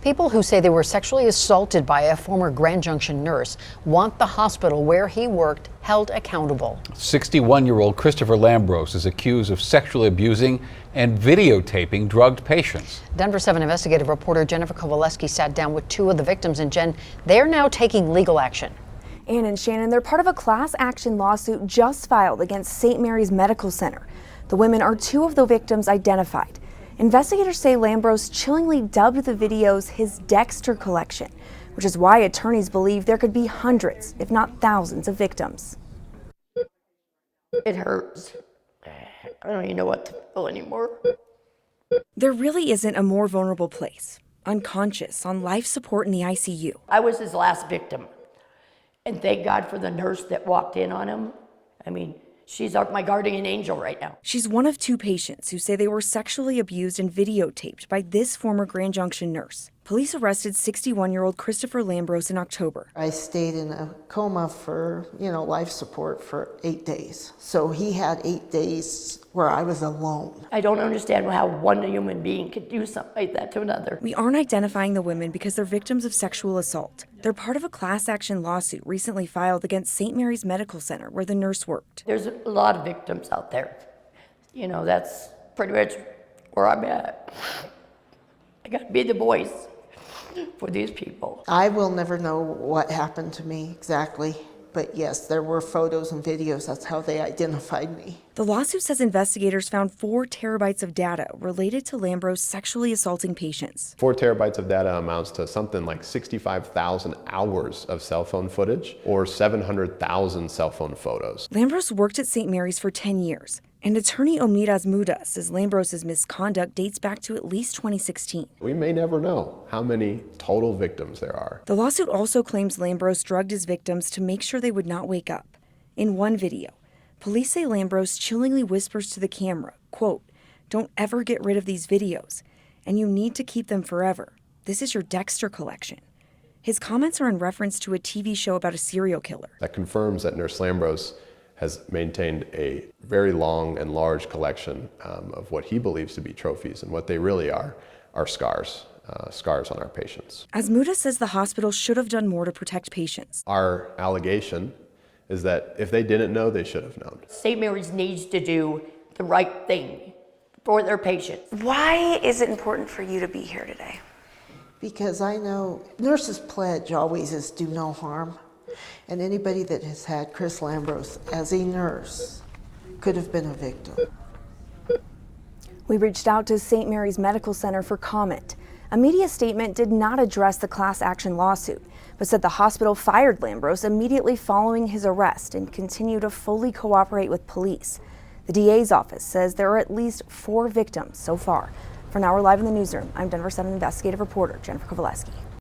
People who say they were sexually assaulted by a former Grand Junction nurse want the hospital where he worked held accountable. 61-year-old Christopher Lambros is accused of sexually abusing and videotaping drugged patients. Denver 7 investigative reporter Jennifer Kowaleski sat down with two of the victims, and Jen, they're now taking legal action. Ann and Shannon, they're part of a class action lawsuit just filed against St. Mary's Medical Center. The women are two of the victims identified. Investigators say Lambros chillingly dubbed the videos his Dexter collection, which is why attorneys believe there could be hundreds, if not thousands, of victims. It hurts. I don't even know what to feel anymore. There really isn't a more vulnerable place. Unconscious, on life support in the ICU. I was his last victim. And thank God for the nurse that walked in on him. I mean, she's my guardian angel right now. She's one of two patients who say they were sexually abused and videotaped by this former Grand Junction nurse. Police arrested 61-year-old Christopher Lambros in October. I stayed in a coma for, life support for 8 days. So he had 8 days where I was alone. I don't understand how one human being could do something like that to another. We aren't identifying the women because they're victims of sexual assault. They're part of a class action lawsuit recently filed against St. Mary's Medical Center where the nurse worked. There's a lot of victims out there. That's pretty much where I'm at. I got to be the voice for these people. I will never know what happened to me exactly, but yes, there were photos and videos. That's how they identified me. The lawsuit says investigators found 4 terabytes of data related to Lambros sexually assaulting patients. 4 terabytes of data amounts to something like 65,000 hours of cell phone footage or 700,000 cell phone photos. Lambros worked at St. Mary's for 10 years. And attorney Omiras Muda says Lambros' misconduct dates back to at least 2016. We may never know how many total victims there are. The lawsuit also claims Lambros drugged his victims to make sure they would not wake up. In one video, police say Lambros chillingly whispers to the camera, quote, "Don't ever get rid of these videos, and you need to keep them forever. This is your Dexter collection." His comments are in reference to a TV show about a serial killer. That confirms that Nurse Lambros has maintained a very long and large collection of what he believes to be trophies, and what they really are scars, scars on our patients. As Muda says, the hospital should have done more to protect patients. Our allegation is that if they didn't know, they should have known. St. Mary's needs to do the right thing for their patients. Why is it important for you to be here today? Because I know nurses' pledge always is do no harm. And anybody that has had Chris Lambros as a nurse could have been a victim. We reached out to St. Mary's Medical Center for comment. A media statement did not address the class action lawsuit, but said the hospital fired Lambros immediately following his arrest and continue to fully cooperate with police. The DA's office says there are at least 4 victims so far. For now, we're live in the newsroom. I'm Denver 7 investigative reporter Jennifer Kowaleski.